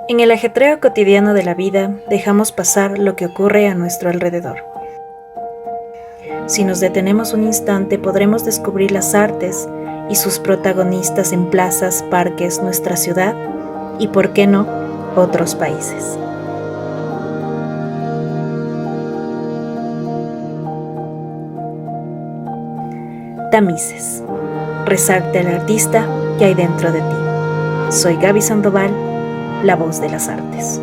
En el ajetreo cotidiano de la vida, dejamos pasar lo que ocurre a nuestro alrededor. Si nos detenemos un instante, podremos descubrir las artes y sus protagonistas en plazas, parques, nuestra ciudad y, por qué no, otros países. Tamices. Resalte al artista que hay dentro de ti. Soy Gaby Sandoval, la voz de las artes.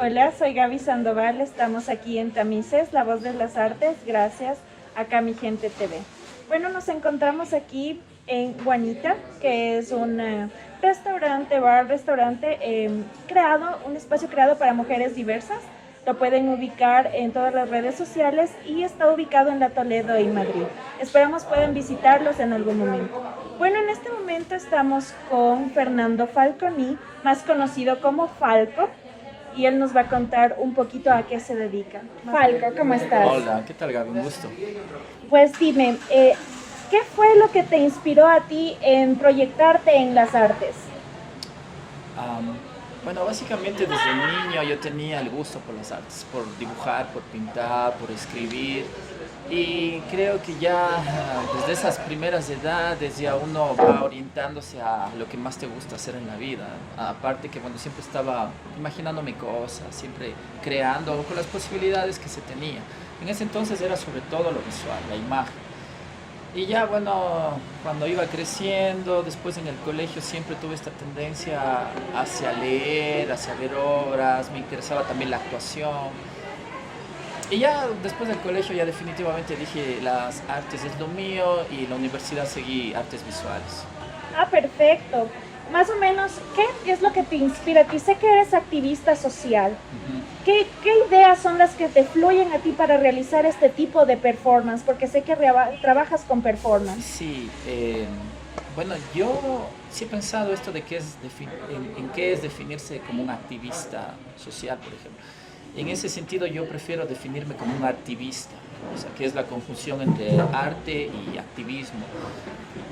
Hola, soy Gaby Sandoval, estamos aquí en Tamices, la voz de las artes, gracias a Cami Gente TV. Bueno, nos encontramos aquí en Juanita, que es un restaurante creado, un espacio creado para mujeres diversas. Lo pueden ubicar en todas las redes sociales y está ubicado en La Toledo y Madrid. Esperamos puedan visitarlos en algún momento. Bueno, en este momento estamos con Fernando Falconi, más conocido como Falco, y él nos va a contar un poquito a qué se dedica. Falco, ¿cómo estás? Hola, ¿qué tal, Gaby? Un gusto. Pues dime, ¿qué fue lo que te inspiró a ti en proyectarte en las artes? Bueno, básicamente desde niño yo tenía el gusto por las artes, por dibujar, por pintar, por escribir. Y creo que ya desde esas primeras edades ya uno va orientándose a lo que más te gusta hacer en la vida. Aparte que bueno, siempre estaba imaginándome cosas, siempre creando con las posibilidades que se tenía. En ese entonces era sobre todo lo visual, la imagen. Y ya bueno, cuando iba creciendo, después en el colegio siempre tuve esta tendencia hacia leer, hacia ver obras, me interesaba también la actuación. Y ya después del colegio ya definitivamente dije las artes es lo mío y en la universidad seguí artes visuales. Ah, perfecto. Más o menos, ¿qué es lo que te inspira a ti? Sé que eres activista social. ¿Qué ideas son las que te fluyen a ti para realizar este tipo de performance? Porque sé que trabajas con performance. Sí, bueno, yo sí he pensado esto de en qué es definirse como un activista social, por ejemplo. En ese sentido yo prefiero definirme como un activista, o sea, que es la conjunción entre arte y activismo.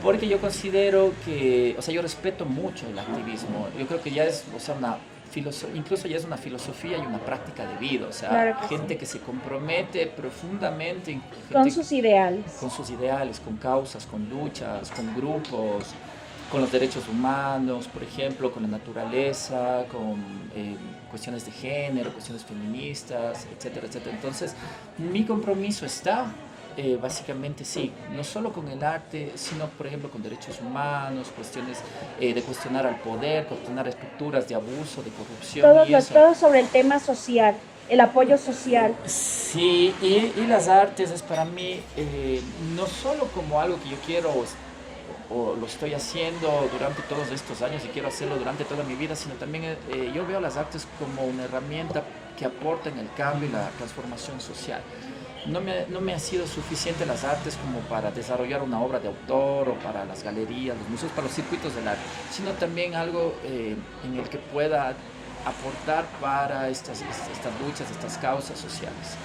Porque yo considero que, o sea, yo respeto mucho el activismo. Yo creo que ya es, o sea, incluso ya es una filosofía y una práctica de vida. O sea, Claro que gente sí. que se compromete profundamente Con sus ideales. con sus ideales, con causas, con luchas, con grupos, con los derechos humanos, por ejemplo, con la naturaleza, con cuestiones de género, cuestiones feministas, etcétera, etcétera. Entonces, mi compromiso está básicamente sí, no solo con el arte, sino por ejemplo con derechos humanos, cuestiones de cuestionar al poder, cuestionar estructuras de abuso, de corrupción y eso. Todo sobre el tema social, el apoyo social. Sí, y las artes es para mí no solo como algo que yo quiero o lo estoy haciendo durante todos estos años y quiero hacerlo durante toda mi vida, sino también yo veo las artes como una herramienta que aporta en el cambio y la transformación social. no me ha sido suficiente las artes como para desarrollar una obra de autor o para las galerías, los museos, para los circuitos del arte, sino también algo en el que pueda aportar para estas luchas, estas causas sociales.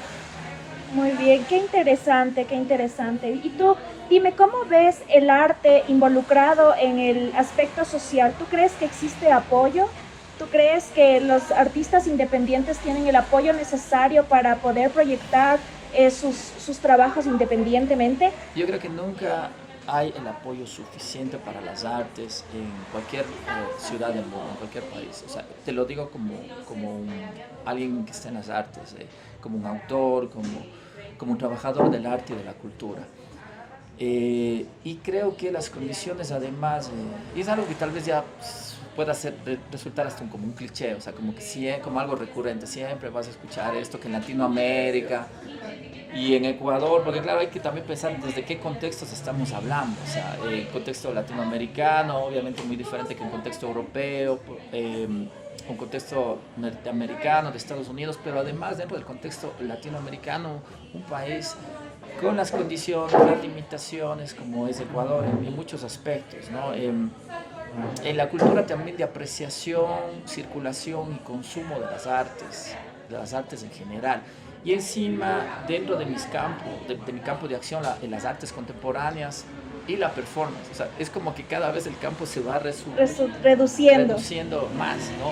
Muy bien, qué interesante, qué interesante. Y tú, dime, ¿cómo ves el arte involucrado en el aspecto social? ¿Tú crees que existe apoyo? ¿Tú crees que los artistas independientes tienen el apoyo necesario para poder proyectar sus trabajos independientemente? Yo creo que nunca hay el apoyo suficiente para las artes en cualquier ciudad del mundo, en cualquier país. O sea, te lo digo como alguien que está en las artes, como un autor, como un trabajador del arte y de la cultura. Y creo que las condiciones además, y es algo que tal vez ya pueda resultar hasta como un cliché, o sea, como que como algo recurrente, siempre vas a escuchar esto que en Latinoamérica y en Ecuador, porque claro, hay que también pensar desde qué contextos estamos hablando, o sea, el contexto latinoamericano, obviamente muy diferente que el contexto europeo, un contexto norteamericano, de Estados Unidos, pero además dentro del contexto latinoamericano, un país con las condiciones, las limitaciones como es Ecuador en muchos aspectos, ¿no? En la cultura también de apreciación, circulación y consumo de las artes en general. Y encima, dentro de de mi campo de acción, en las artes contemporáneas y la performance. O sea, es como que cada vez el campo se va reduciendo más, ¿no?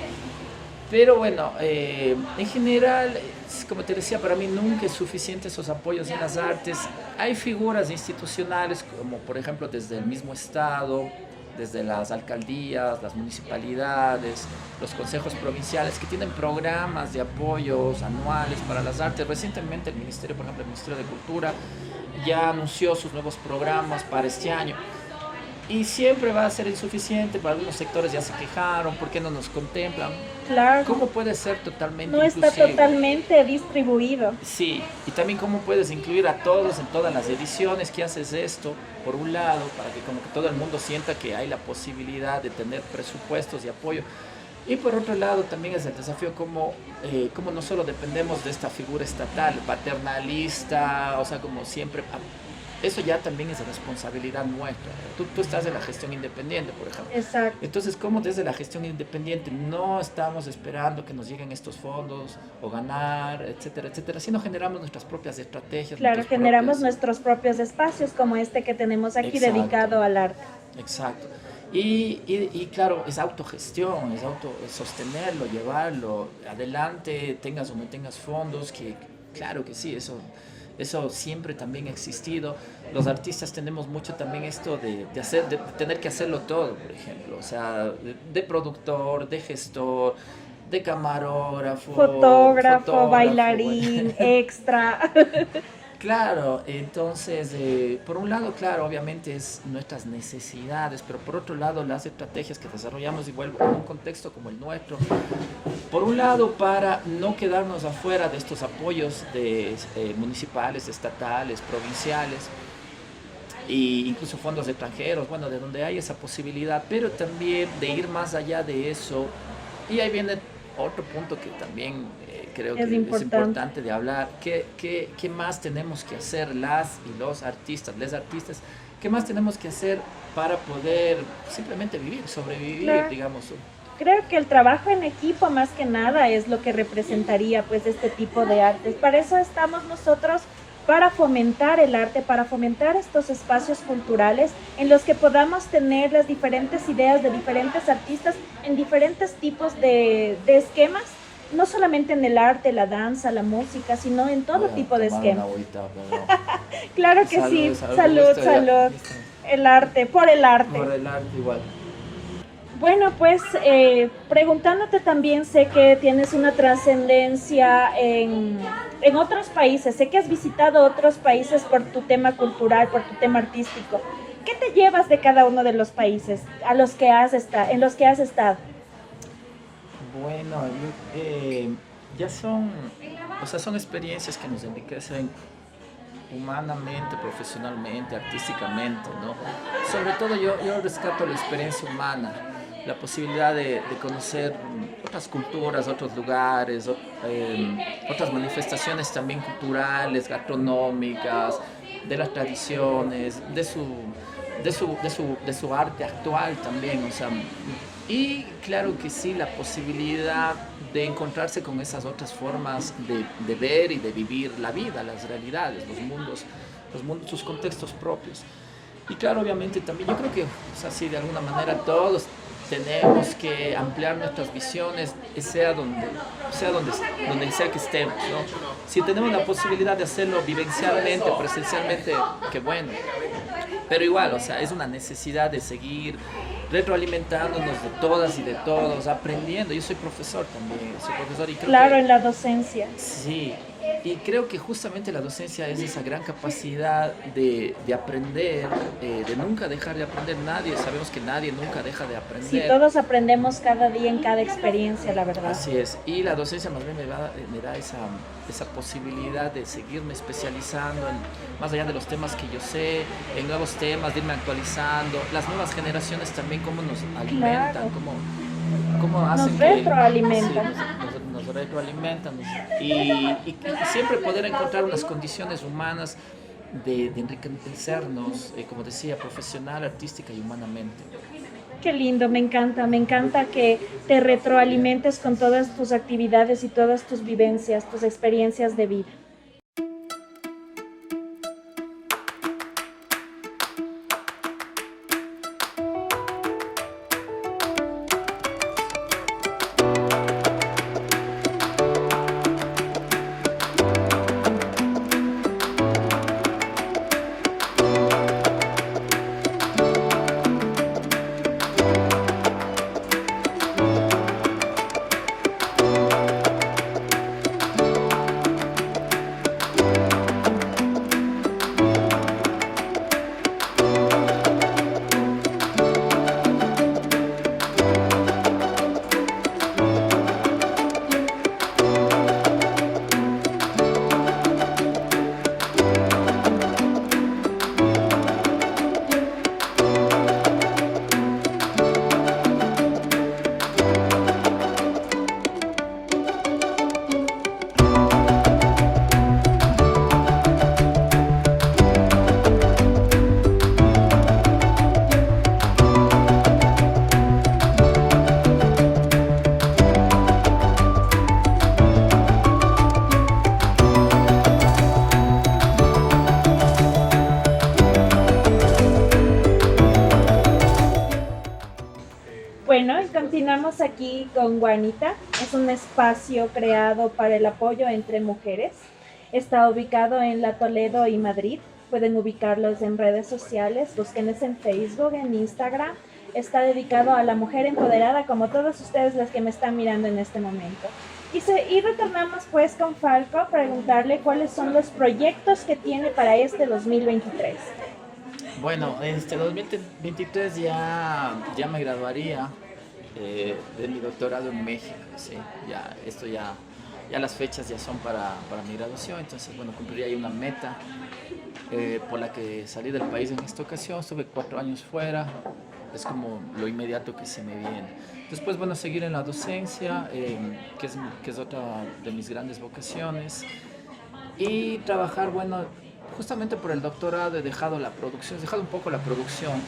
Pero bueno, en general, como te decía, para mí nunca es suficiente esos apoyos en las artes. Hay figuras institucionales, como por ejemplo desde el mismo Estado, desde las alcaldías, las municipalidades, los consejos provinciales que tienen programas de apoyos anuales para las artes. Recientemente el Ministerio, por ejemplo, el Ministerio de Cultura ya anunció sus nuevos programas para este año. Y siempre va a ser insuficiente, para algunos sectores ya se quejaron, ¿por qué no nos contemplan? Claro. ¿Cómo puede ser totalmente no está inclusivo? Totalmente distribuido. Sí, y también cómo puedes incluir a todos en todas las ediciones, que haces esto, por un lado, para que como que todo el mundo sienta que hay la posibilidad de tener presupuestos y apoyo. Y por otro lado también es el desafío como no solo dependemos de esta figura estatal, paternalista, o sea, como siempre. Eso ya también es responsabilidad nuestra. Tú estás en la gestión independiente, por ejemplo. Exacto. Entonces, ¿cómo desde la gestión independiente no estamos esperando que nos lleguen estos fondos o ganar, etcétera, etcétera, sino generamos nuestras propias estrategias? Claro, generamos nuestros propios espacios como este que tenemos aquí. Exacto. Dedicado al arte. Exacto. Y claro, es autogestión, es sostenerlo, llevarlo adelante, tengas o no tengas fondos, que claro que sí, eso siempre también ha existido. Los artistas tenemos mucho también esto de tener que hacerlo todo, por ejemplo. O sea, de productor, de gestor, de camarógrafo, fotógrafo, bailarín, extra. Claro, entonces, por un lado, claro, obviamente es nuestras necesidades, pero por otro lado, las estrategias que desarrollamos igual en un contexto como el nuestro, por un lado, para no quedarnos afuera de estos apoyos municipales, estatales, provinciales, e incluso fondos extranjeros, bueno, de donde hay esa posibilidad, pero también de ir más allá de eso. Y ahí viene otro punto que también creo que es importante de hablar. ¿Qué más tenemos que hacer las y los artistas, les artistas? ¿Qué más tenemos que hacer para poder simplemente vivir, sobrevivir, claro, digamos? Creo que el trabajo en equipo más que nada es lo que representaría pues este tipo de artes. Para eso estamos nosotros, para fomentar el arte, para fomentar estos espacios culturales en los que podamos tener las diferentes ideas de diferentes artistas en diferentes tipos de esquemas, no solamente en el arte, la danza, la música, sino en todo tipo de esquemas. Claro que sí, salud. El arte, por el arte. Por el arte igual. Bueno, pues preguntándote también, sé que tienes una trascendencia en otros países, sé que has visitado otros países por tu tema cultural, por tu tema artístico. ¿Qué te llevas de cada uno de los países en los que has estado? Bueno, ya son experiencias que nos enriquecen humanamente, profesionalmente, artísticamente, ¿no? Sobre todo yo rescato la experiencia humana. la posibilidad de conocer otras culturas, otros lugares, otras manifestaciones también culturales, gastronómicas, de las tradiciones, de su arte actual también, o sea, y claro que sí, la posibilidad de encontrarse con esas otras formas de ver y de vivir la vida, las realidades, los mundos, sus contextos propios. Y claro, obviamente también yo creo que, o sea, sí, de alguna manera todos tenemos que ampliar nuestras visiones, donde sea que estemos, ¿no? Si tenemos la posibilidad de hacerlo vivencialmente, presencialmente, qué bueno. Pero igual, o sea, es una necesidad de seguir retroalimentándonos de todas y de todos, aprendiendo. Yo soy profesor también, y creo Claro, que, en la docencia. sí, y creo que justamente la docencia es esa gran capacidad de aprender, de nunca dejar de aprender. Sabemos que nadie nunca deja de aprender. Sí, todos aprendemos cada día en cada experiencia, la verdad. Así es, y la docencia más bien me da esa posibilidad de seguirme especializando más allá de los temas que yo sé, en nuevos temas, de irme actualizando. Las nuevas generaciones también, cómo nos alimentan, Claro. cómo hacen Nos retroalimentan. Sí, nos retroalimentan y siempre poder encontrar unas condiciones humanas de enriquecernos, como decía, profesional, artística y humanamente. Qué lindo, me encanta que te retroalimentes con todas tus actividades y todas tus vivencias, tus experiencias de vida. Bueno, y continuamos aquí con Juanita. Es un espacio creado para el apoyo entre mujeres. Está ubicado en La Toledo y Madrid. Pueden ubicarlos en redes sociales, búsquenlos en Facebook, en Instagram. Está dedicado a la mujer empoderada, como todos ustedes las que me están mirando en este momento. Y retornamos pues con Falco a preguntarle cuáles son los proyectos que tiene para este 2023. Bueno, este 2023 ya me graduaría de mi doctorado en México, sí, ya las fechas ya son para mi graduación, entonces bueno, cumpliría ahí una meta por la que salí del país en esta ocasión. Estuve 4 años fuera, es como lo inmediato que se me viene. Después, bueno, seguir en la docencia, que es otra de mis grandes vocaciones, y trabajar, bueno, justamente por el doctorado he dejado un poco la producción.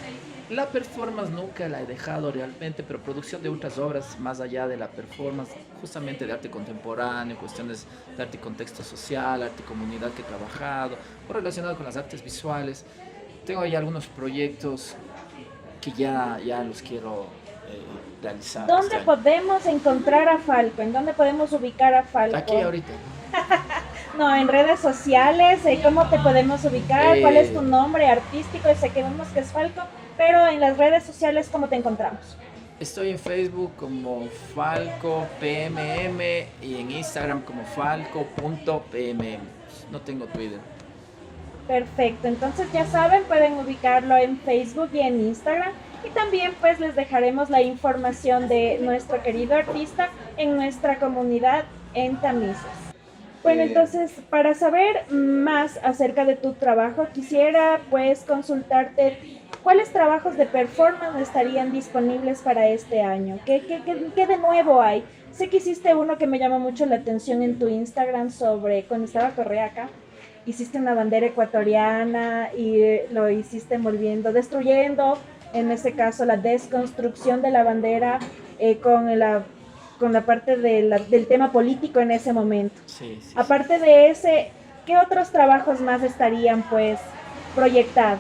La performance nunca la he dejado realmente, pero producción de otras obras más allá de la performance, justamente de arte contemporáneo, cuestiones de arte y contexto social, arte y comunidad que he trabajado, o relacionado con las artes visuales. Tengo ahí algunos proyectos que ya los quiero realizar. ¿Dónde podemos encontrar a Falco? ¿En dónde podemos ubicar a Falco? Aquí ahorita. No, en redes sociales, ¿cómo te podemos ubicar? ¿Cuál es tu nombre artístico? Sé que vemos que es Falco, pero en las redes sociales, ¿cómo te encontramos? Estoy en Facebook como Falco PMM y en Instagram como falco.pmm. No tengo Twitter. Perfecto, entonces ya saben, pueden ubicarlo en Facebook y en Instagram. Y también pues les dejaremos la información de nuestro querido artista en nuestra comunidad en Tamisas. Bueno, entonces, para saber más acerca de tu trabajo, quisiera pues consultarte ¿cuáles trabajos de performance estarían disponibles para este año? ¿Qué de nuevo hay? Sé que hiciste uno que me llama mucho la atención en tu Instagram sobre, cuando estaba Correa acá, hiciste una bandera ecuatoriana y lo hiciste destruyendo, en ese caso, la desconstrucción de la bandera con la parte del tema político en ese momento. Sí. Aparte de ese, ¿qué otros trabajos más estarían pues proyectados?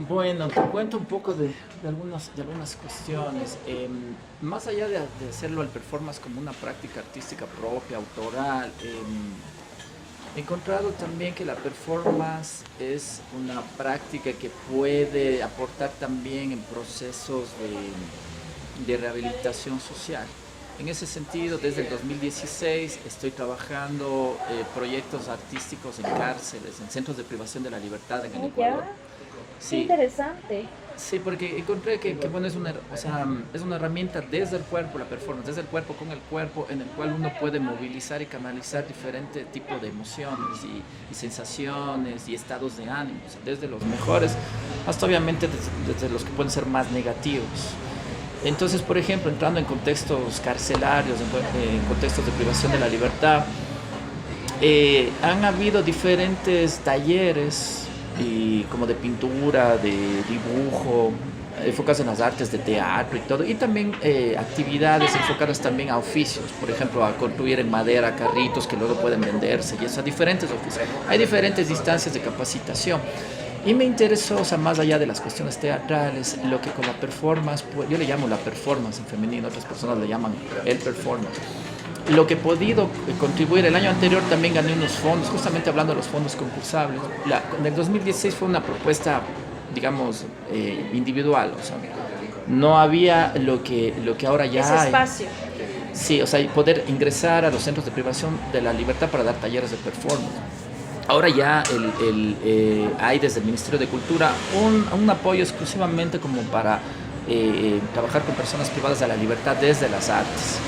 Bueno, te cuento un poco de algunas cuestiones. Más allá de hacerlo al performance como una práctica artística propia, autoral, he encontrado también que la performance es una práctica que puede aportar también en procesos de rehabilitación social. En ese sentido, desde el 2016 estoy trabajando proyectos artísticos en cárceles, en centros de privación de la libertad en el Ecuador. Sí. Interesante. Sí, porque encontré que bueno, es una herramienta desde el cuerpo, la performance, desde el cuerpo con el cuerpo, en el cual uno puede movilizar y canalizar diferentes tipos de emociones y sensaciones y estados de ánimo, o sea, desde los mejores hasta obviamente desde los que pueden ser más negativos. Entonces, por ejemplo, entrando en contextos carcelarios, en contextos de privación de la libertad, han habido diferentes talleres y como de pintura, de dibujo, enfocadas en las artes de teatro y todo, y también actividades enfocadas también a oficios, por ejemplo, a construir en madera carritos que luego pueden venderse, y eso, a diferentes oficios. Hay diferentes instancias de capacitación. Y me interesó, o sea, más allá de las cuestiones teatrales, lo que con la performance, pues, yo le llamo la performance en femenino, otras personas le llaman el performance. Lo que he podido contribuir, el año anterior también gané unos fondos, justamente hablando de los fondos concursables. En el 2016 fue una propuesta, digamos, individual, o sea, no había lo que ahora ya ese espacio. Sí, o sea, poder ingresar a los centros de privación de la libertad para dar talleres de performance. Ahora ya hay desde el Ministerio de Cultura un apoyo exclusivamente como para trabajar con personas privadas de la libertad desde las artes.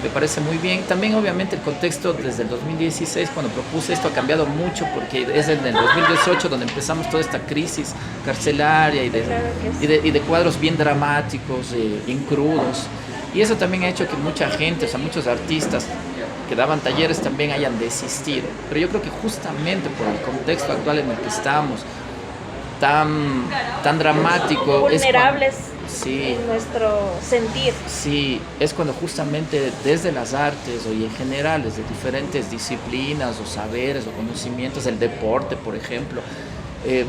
Me parece muy bien. También obviamente el contexto desde el 2016 cuando propuse esto ha cambiado mucho porque es en el 2018 donde empezamos toda esta crisis carcelaria y de cuadros bien dramáticos, bien crudos. Y eso también ha hecho que mucha gente, o sea, muchos artistas que daban talleres también hayan desistido. Pero yo creo que justamente por el contexto actual en el que estamos, tan dramático, vulnerables sí, en nuestro sentir. Sí, es cuando justamente desde las artes y en general desde diferentes disciplinas o saberes o conocimientos, el deporte por ejemplo,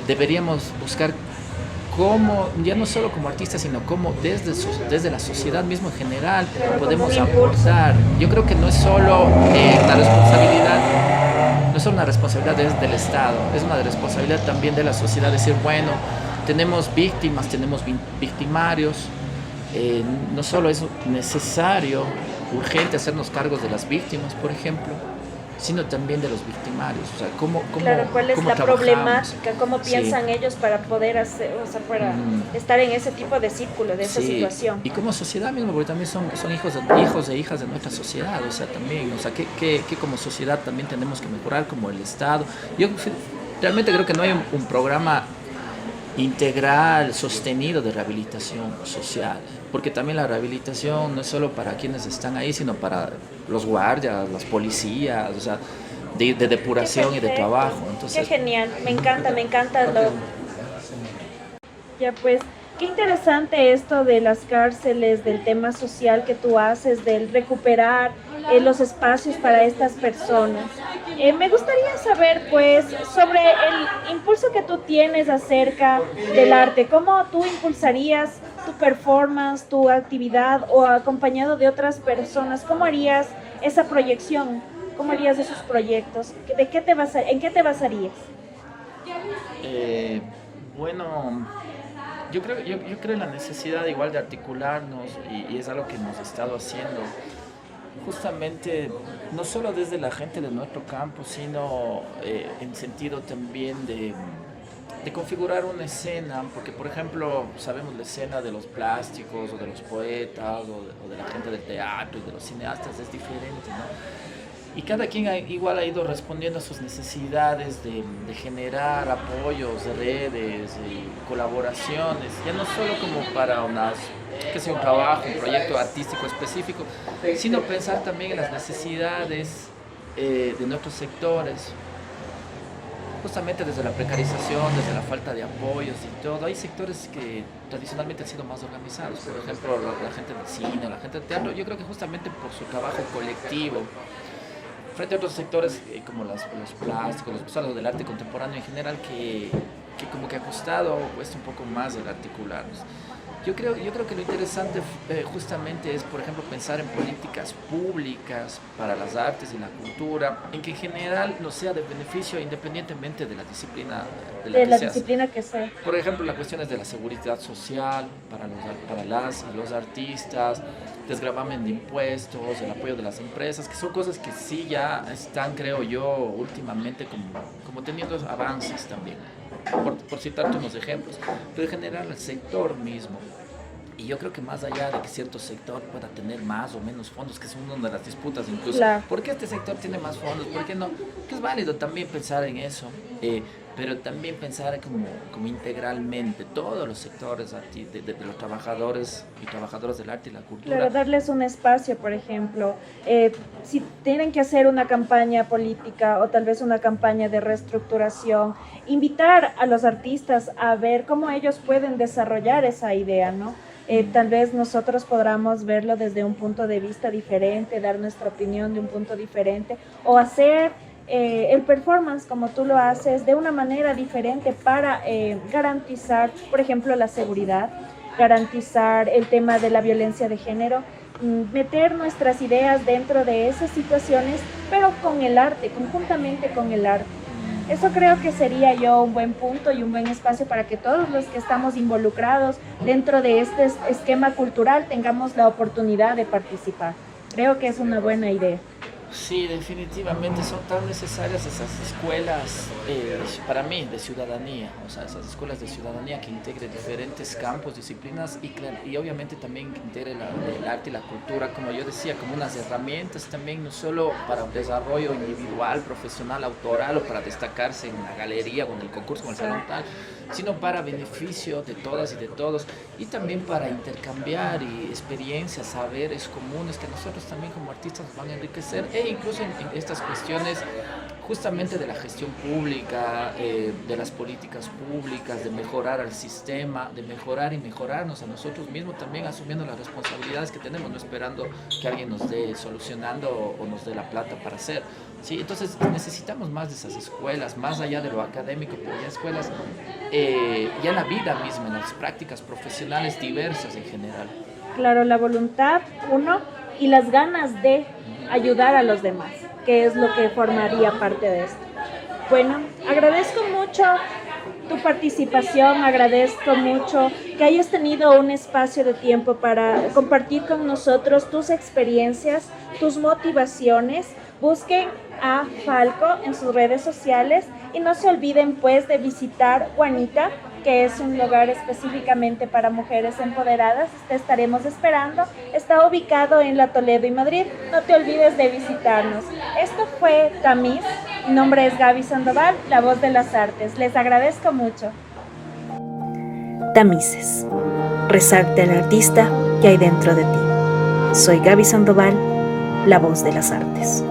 deberíamos buscar cómo, ya no solo como artistas, sino cómo desde la sociedad mismo en general podemos aportar. Yo creo que no es solo la responsabilidad, no es solo una responsabilidad del Estado, es una responsabilidad también de la sociedad, decir, bueno, tenemos víctimas, tenemos victimarios, no solo es necesario, urgente hacernos cargos de las víctimas, por ejemplo, sino también de los victimarios, o sea, claro, ¿cuál es la problemática? ¿Cómo piensan sí. ellos para poder hacer, o sea, para estar en ese tipo de círculo, de esa situación? Y como sociedad mismo, porque también son hijos e hijas de nuestra sociedad, o sea, también, o sea, que como sociedad también tenemos que mejorar, como el Estado. Yo realmente creo que no hay un programa integral, sostenido de rehabilitación social, porque también la rehabilitación no es solo para quienes están ahí, sino para los guardias, las policías, o sea, de depuración y de trabajo. Entonces, qué genial, me encanta Ya pues, qué interesante esto de las cárceles, del tema social que tú haces, del recuperar los espacios para estas personas. Me gustaría saber, pues, sobre el impulso que tú tienes acerca del arte. ¿Cómo tú impulsarías tu performance, tu actividad o acompañado de otras personas? ¿Cómo harías esa proyección? ¿Cómo harías esos proyectos? ¿En qué te basarías? Bueno, yo creo en la necesidad igual de articularnos y es algo que hemos estado haciendo. Justamente, no solo desde la gente de nuestro campo, sino en sentido también de configurar una escena, porque por ejemplo sabemos la escena de los plásticos o de los poetas o de la gente del teatro y de los cineastas es diferente, ¿no? Y cada quien igual ha ido respondiendo a sus necesidades de generar apoyos, redes, colaboraciones, ya no solo como para que sea un trabajo, un proyecto artístico específico, sino pensar también en las necesidades de nuestros sectores, justamente desde la precarización, desde la falta de apoyos y todo. Hay sectores que tradicionalmente han sido más organizados, por ejemplo la gente del cine, la gente del teatro, yo creo que justamente por su trabajo colectivo, frente a otros sectores como los plásticos, los usuarios del arte contemporáneo en general, que como que ha costado o cuesta un poco más el articularnos. Yo creo que lo interesante justamente es, por ejemplo, pensar en políticas públicas para las artes y la cultura, en que en general nos sea de beneficio independientemente de la disciplina de la disciplina que sea. Por ejemplo, las cuestiones de la seguridad social para las y los artistas, desgravamen de impuestos, el apoyo de las empresas, que son cosas que sí ya están, creo yo, últimamente como teniendo avances también, por citarte unos ejemplos, pero en general el sector mismo. Y yo creo que más allá de que cierto sector pueda tener más o menos fondos, que es una de las disputas incluso, Claro. ¿por qué este sector tiene más fondos? ¿Por qué no? Que es válido también pensar en eso, pero también pensar como integralmente todos los sectores de los trabajadores y trabajadoras del arte y la cultura. Claro, darles un espacio, por ejemplo, si tienen que hacer una campaña política o tal vez una campaña de reestructuración, invitar a los artistas a ver cómo ellos pueden desarrollar esa idea, ¿no? Tal vez nosotros podamos verlo desde un punto de vista diferente, dar nuestra opinión de un punto diferente, o hacer el performance como tú lo haces de una manera diferente para garantizar, por ejemplo, la seguridad, garantizar el tema de la violencia de género, meter nuestras ideas dentro de esas situaciones, pero con el arte, conjuntamente con el arte. Eso creo que sería yo un buen punto y un buen espacio para que todos los que estamos involucrados dentro de este esquema cultural tengamos la oportunidad de participar. Creo que es una buena idea. Sí, definitivamente son tan necesarias esas escuelas, para mí, de ciudadanía, o sea, esas escuelas de ciudadanía que integren diferentes campos, disciplinas y obviamente también que integre el arte y la cultura, como yo decía, como unas herramientas también, no solo para un desarrollo individual, profesional, autoral o para destacarse en la galería o en el concurso o en el salón tal, sino para beneficio de todas y de todos, y también para intercambiar experiencias, saberes comunes que nosotros también como artistas nos van a enriquecer, e incluso en estas cuestiones justamente de la gestión pública, de las políticas públicas, de mejorar al sistema, de mejorar y mejorarnos a nosotros mismos, también asumiendo las responsabilidades que tenemos, no esperando que alguien nos dé solucionando o nos dé la plata para hacer. Sí, entonces necesitamos más de esas escuelas, más allá de lo académico, pero ya escuelas, ya en la vida misma, en las prácticas profesionales diversas en general. Claro, la voluntad, uno, y las ganas de ayudar a los demás, que es lo que formaría parte de esto. Bueno, agradezco mucho tu participación, agradezco mucho que hayas tenido un espacio de tiempo para compartir con nosotros tus experiencias, tus motivaciones. Busquen a Falco en sus redes sociales y no se olviden pues de visitar Juanita, que es un lugar específicamente para mujeres empoderadas. Te estaremos esperando. Está ubicado en La Toledo y Madrid. No te olvides de visitarnos. Esto fue Tamiz. Mi nombre es Gaby Sandoval, la voz de las artes. Les agradezco mucho. Tamices. Resalte al artista que hay dentro de ti. Soy Gaby Sandoval, la voz de las artes.